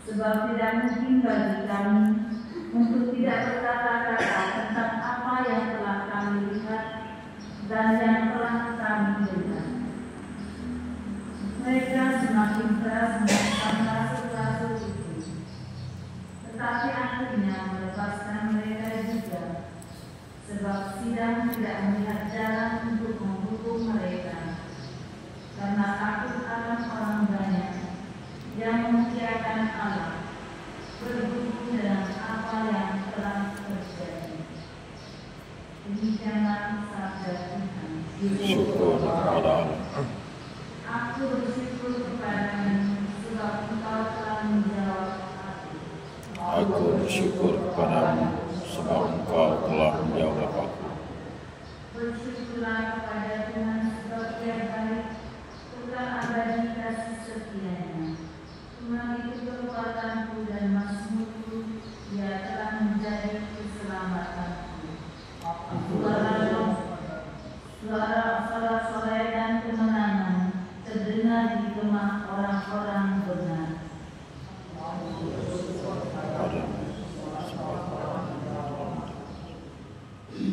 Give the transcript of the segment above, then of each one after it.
sebab tidak mungkin bagi kami untuk tidak berkata-kata tentang apa yang telah kami lihat dan yang telah kami dengar. Mereka semakin keras menekan rasul-rasul itu, tetapi akhirnya melepaskan mereka juga, sebab sidang tidak melihat jalan untuk menghukum mereka, karena takut akan orang banyak yang memuliakan Allah berhubung dengan apa yang telah terjadi. Demikianlah sabda Tuhan. Syukur kepada Allah. Aku bersyukur kepadamu sebab Engkau telah menjawab aku. Aku bersyukur kepadamu sebab Engkau telah menjawab aku. Bersyukurlah kepada Tuhan sebab Dia baik, kekal abadi kasih setianya. Tuhan itu kekuatanku dan mazmurku, Dia telah menjadi keselamatanku. Suara sorak-sorai dan kemenangan terdengar di kemah orang-orang benar.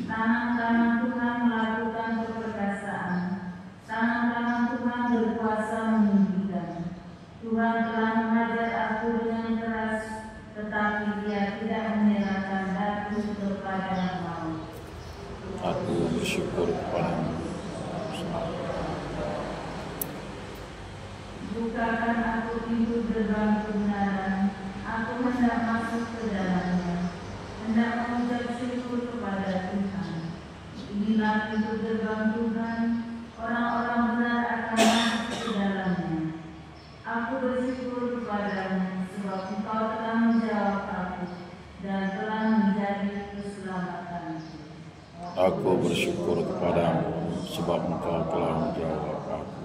Tangan-tangan Tuhan melakukan keperkasaan, tangan-tangan Tuhan berkuasa meninggikan. Tuhan telah mengajar aku dengan keras, tetapi Dia tidak menyerahkan aku kepada maut. Aku bersyukur kepadamu. Bukakan aku pintu gerbang kebenaran, aku hendak masuk ke dalamnya, hendak mengucap syukur kepada Tuhan. Inilah pintu gerbang Tuhan, orang-orang benar akan masuk ke dalamnya. Aku bersyukur kepadamu, sebab Engkau telah menjawab aku dan telah menjadi keselamatanku. Aku bersyukur kepadamu sebab Engkau telah menjawab aku.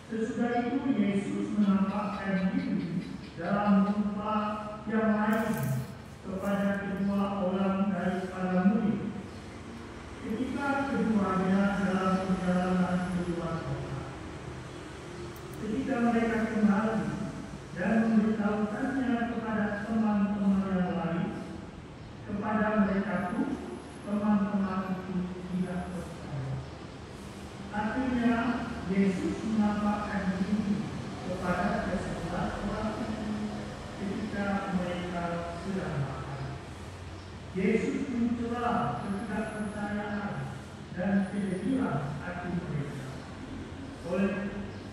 Sesudah itu Yesus menampakkan diri dalam rupa yang lain kepada kedua orang dari para murid. Ketika keduanya dalam perjalanan keluar kota, ketika mereka kembali dan memberitahukannya kepada teman-teman yang lain, kepada mereka pun teman-teman itu tidak percaya. Akhirnya Yesus menampakkan diri kepada ke-11 orang ketika mereka sedang segala ketidakpercayaan dan kedegilan hati mereka.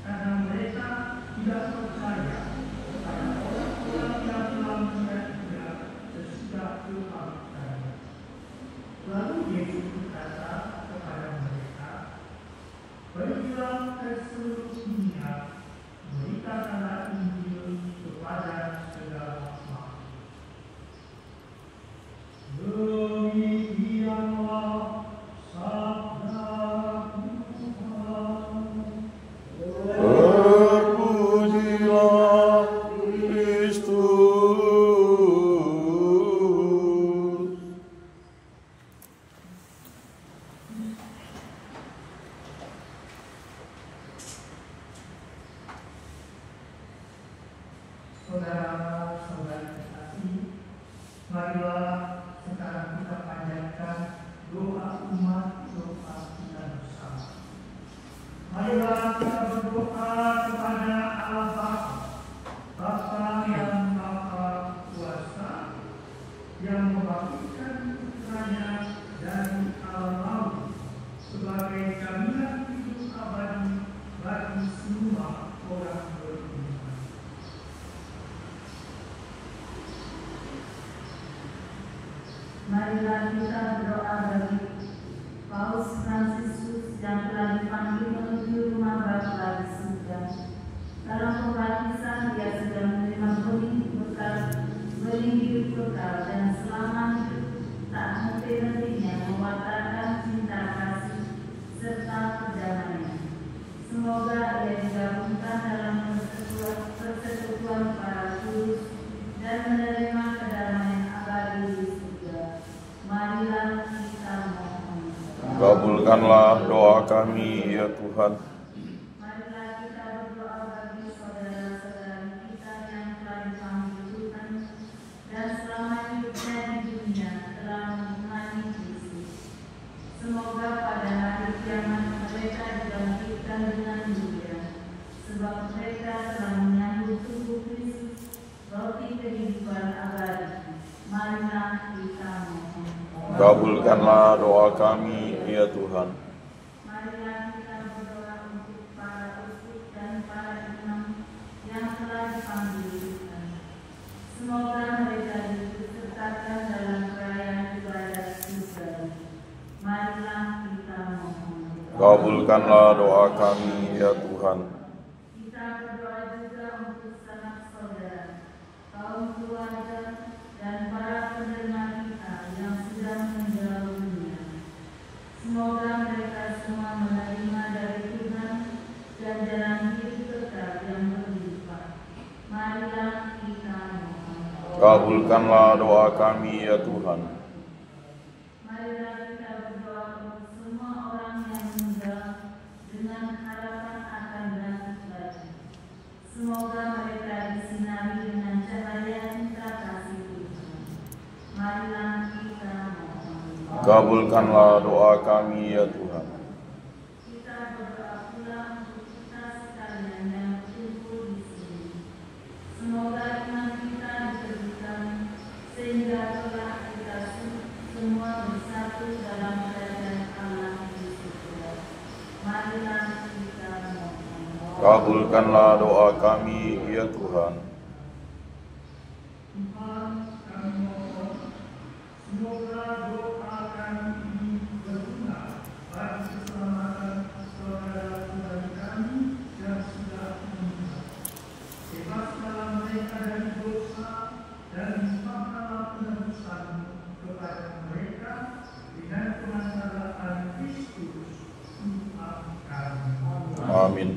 Karena mereka tidak percaya pada orang-orang yang telah melihat dia sesudah kebangkitan. Lalu Yesus berkata kepada mereka, "Pergilah ke seluruh dunia, beritakanlah Injil kepada segala makhluk." Demikianlah sabda Tuhan. Terpujilah Kristus. Saudara-saudari terkasih, marilah sekarang kita panjatkan doa umat, doa kita bersama. Marilah kita berdoa kepada Allah Bapa yang Maha Kuasa, yang membangkitkan putranya dari alam maut sebagai jaminan hidup abadi bagi semua orang beriman. Marilah kita berdoa bagi Paus Fransiskus yang telah dipanggil menuju rumah Bapa di surga. Dalam pembaptisan dia sudah menerima benih hidup kekal dan selama hidup tak henti-hentinya mewartakan cinta kasih serta perdamaian. Semoga ia digabungkan dalam persekutuan para kudus dan menerima kedamaian abadi di surga. Marilah kita mohon. Kabulkanlah doa kami, ya Tuhan. Marilah kita berdoa bagi saudara-saudara kita yang telah dipanggil Tuhan dan selama hidupnya di dunia telah menemani Kristus. Semoga pada hari kiamat mereka dibangkitkan dengan mulia, sebab mereka telah menyambut tubuh Kristus, roti kehidupan abadi. Marilah kita mohon. Kabulkanlah doa kami, ya Tuhan. Marilah kita berdoa untuk para uskup dan para imam yang telah dipanggil Tuhan. Semoga mereka disertakan dalam perayaan ibadat surgawi. Marilah kita mohon. Kabulkanlah doa kami, ya Tuhan. Kita berdoa juga untuk sanak saudara, kaum keluarga, dan para pendengar kita yang sudah meninggal dunia. Semoga mereka semua menerima dari Tuhan dan jalan hidup kekal yang berlimpah. Marilah kita mohon. Kabulkanlah doa kami, ya Tuhan. Marilah kita berdoa untuk semua orang yang meninggal dengan harapan akan bangkit lagi. Semoga mereka disinari dengan cahaya cinta kasih Tuhan. Marilah kita mohon. Kabulkanlah doa kami, ya Tuhan. Kita berdoa pula untuk kita sekalian yang berkumpul di sini. Semoga iman kita diteguhkan sehingga kelak kita semua bersatu dalam kerajaan Allah di surga. Marilah kita mohon. Kabulkanlah doa kami, ya Tuhan. Tuhan, kami mohon, semoga doa kami ini berguna bagi keselamatan saudara-saudari kami yang sudah meninggal. Bebaskanlah mereka dari dosa dan limpahkanlah penebusan kepada mereka dengan pengantaraan Kristus Tuhan kami. Amin.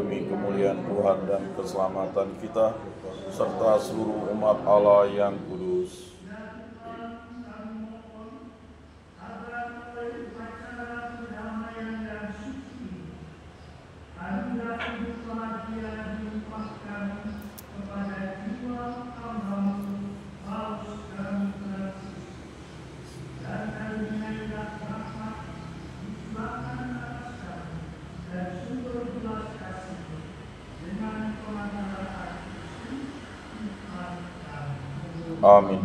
demi kemuliaan Tuhan dan keselamatan kita, serta seluruh umat Allah yang kudus. Amin.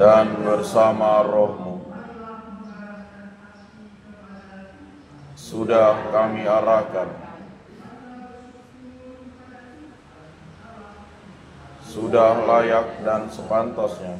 Dan bersama rohmu sudah kami arahkan, sudah layak dan sepantasnya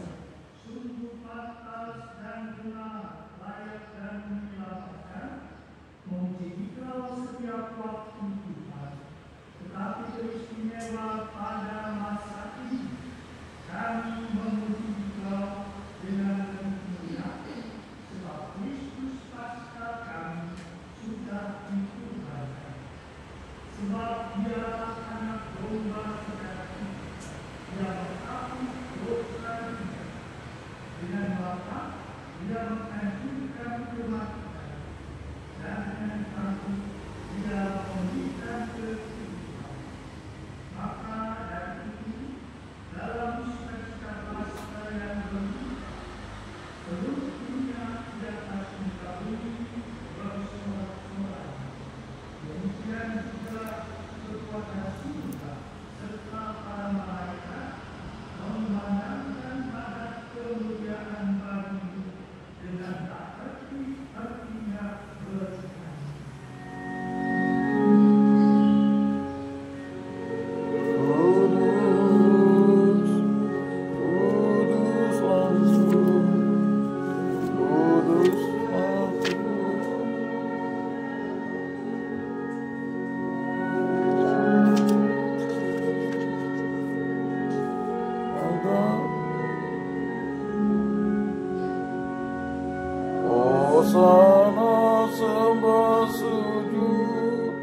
Hosana sembah sujud,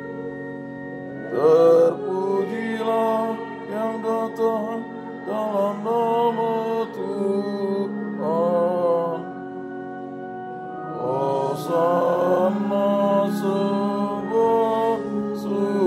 terpujilah yang datang dalam nama Tuhan. Hosana sembah sujud.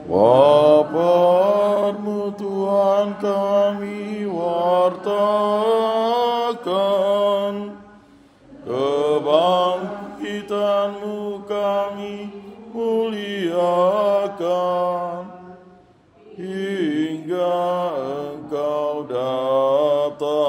Bapa-Mu Tuhan kami wartakan, kebangkitan-Mu kami muliakan, hingga Engkau datang.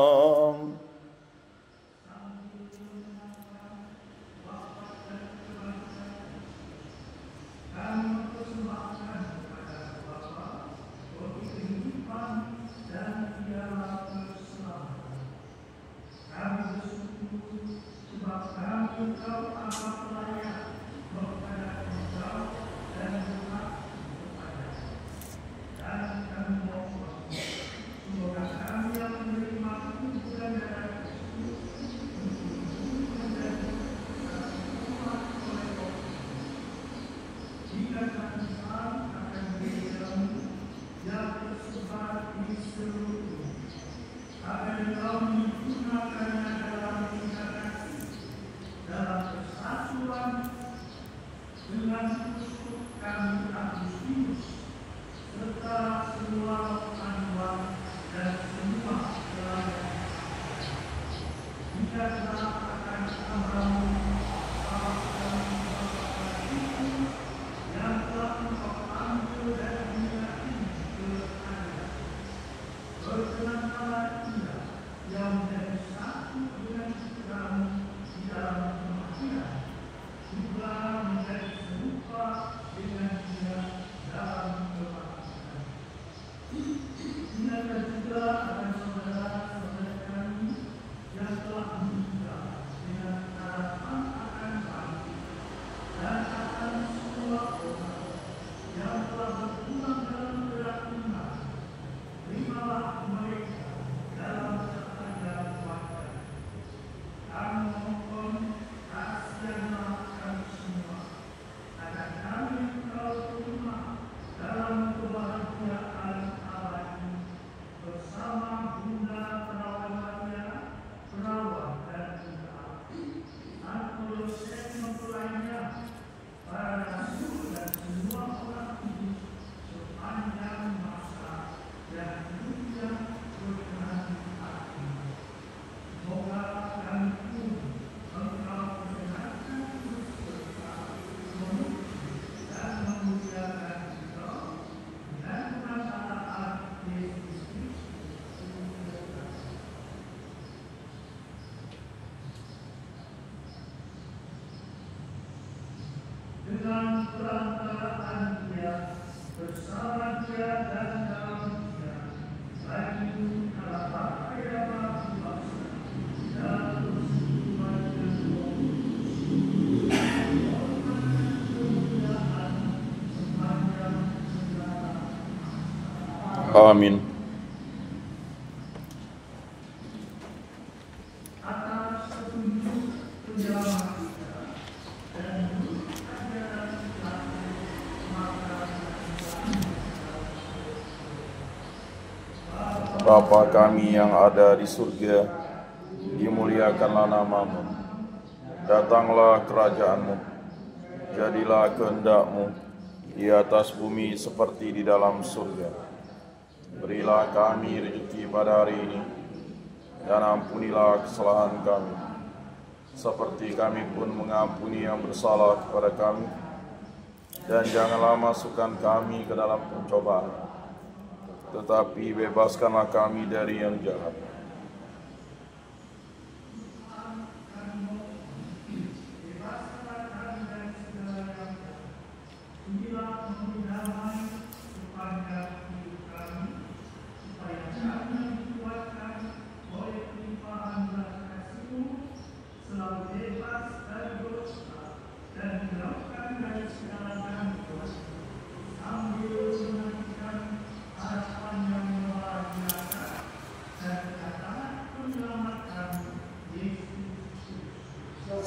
Amin. Bapa kami yang ada di surga, dimuliakanlah nama-Mu. Datanglah kerajaan-Mu. Jadilah kehendak-Mu di atas bumi seperti di dalam surga. Berilah kami rezeki pada hari ini, dan ampunilah kesalahan kami, seperti kami pun mengampuni yang bersalah kepada kami. Dan janganlah masukkan kami ke dalam pencobaan, tetapi bebaskanlah kami dari yang jahat.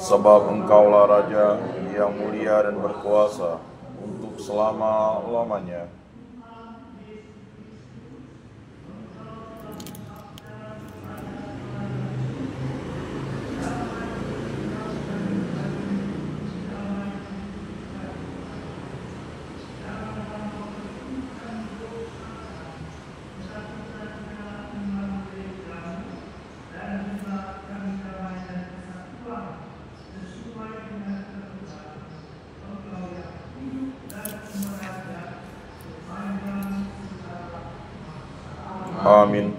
Sebab Engkaulah Raja yang mulia dan berkuasa untuk selama-lamanya. Amin.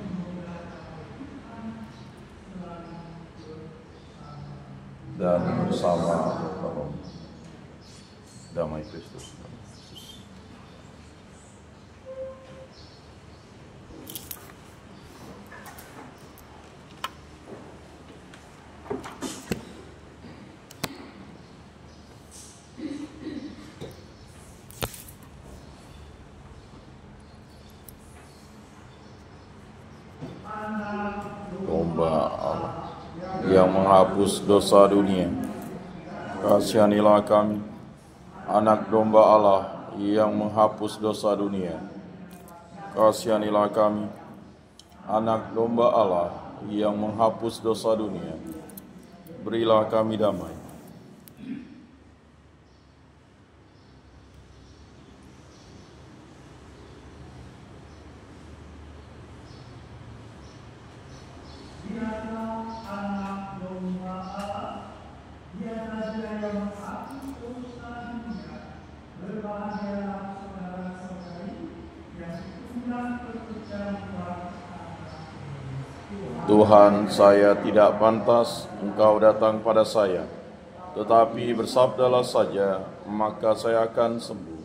Dan bersama damai Kristus. Domba Allah yang menghapus dosa dunia, kasihanilah kami. Anak domba Allah yang menghapus dosa dunia, kasihanilah kami. Anak domba Allah yang menghapus dosa dunia, berilah kami damai. Tuhan, saya tidak pantas Engkau datang pada saya, tetapi bersabdalah saja, maka saya akan sembuh.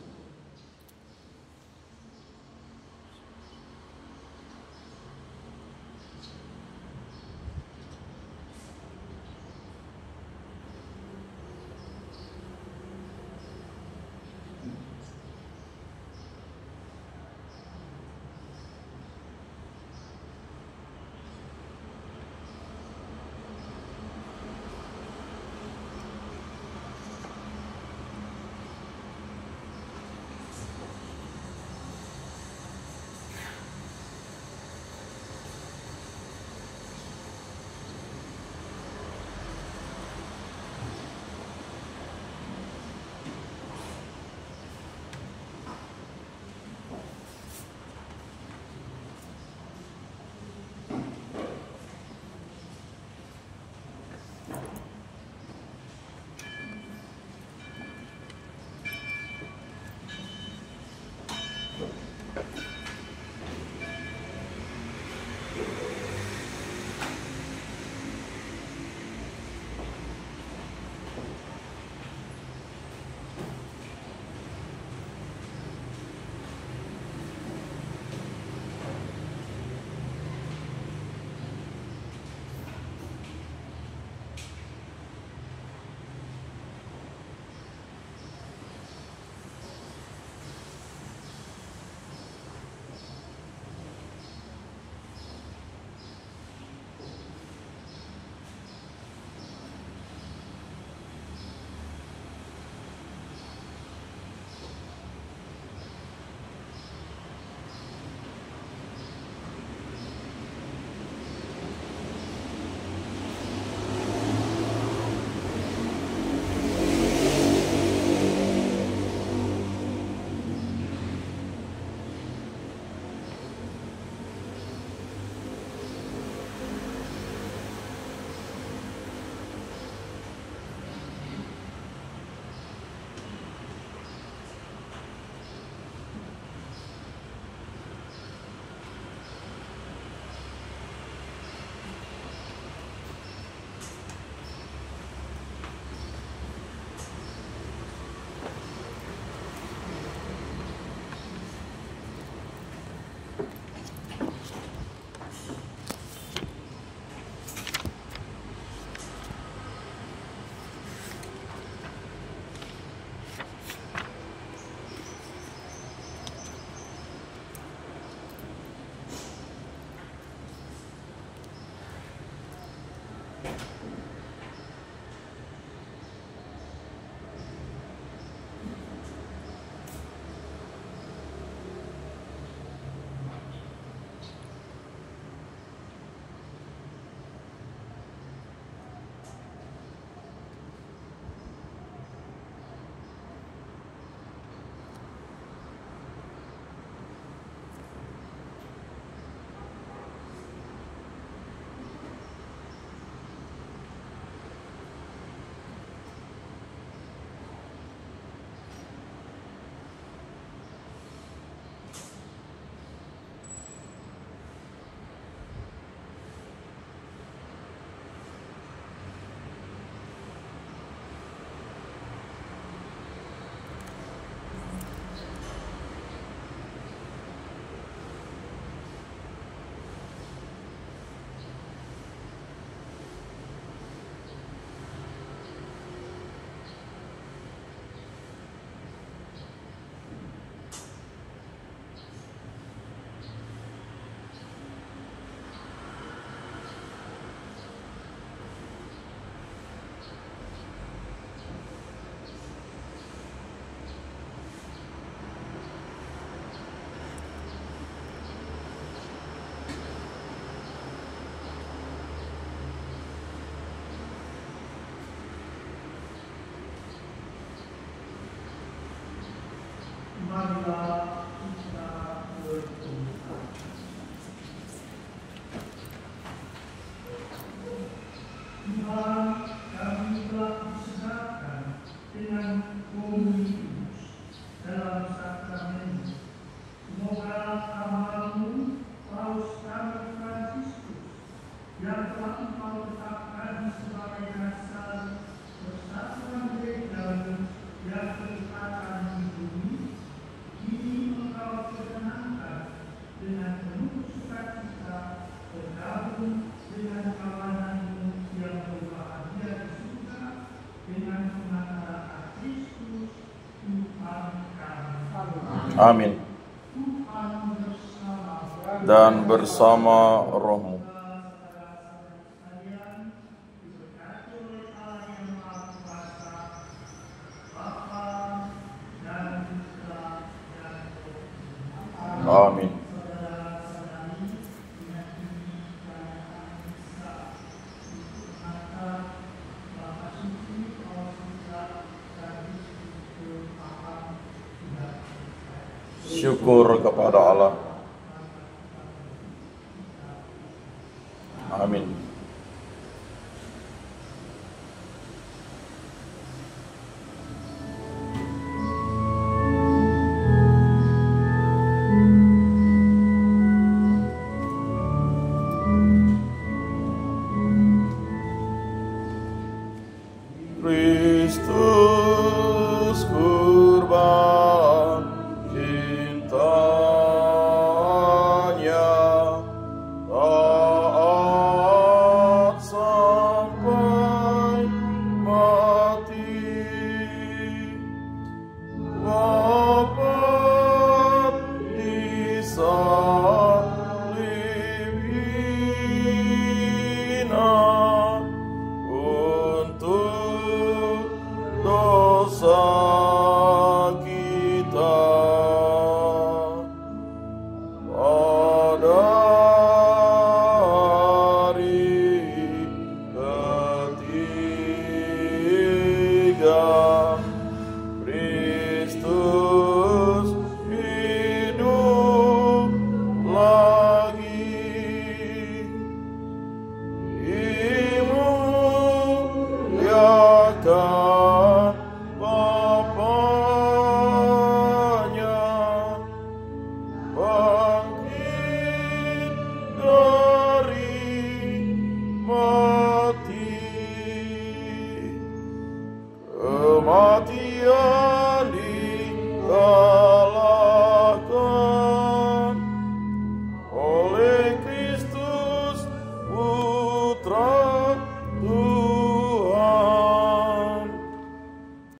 marilah kita berdoa. Tuhan, kami telah disegarkan dengan komunitas dalam sakramen. Semoga hamba-Mu, Paus kami Fransiskus, yang telah Engkau tetapkan sebagai dasar persatuan gereja yang berkatan di bumi, kini Engkau perkenankan dengan penuh sukacita bergabung dengan kawanan-Mu yang berbahagia di surga dengan pengantaran Kristus Tuhan kami. Amin. Tuhan bersama Dan bersama rohmu. Amin. Syukur kepada Allah. Amin.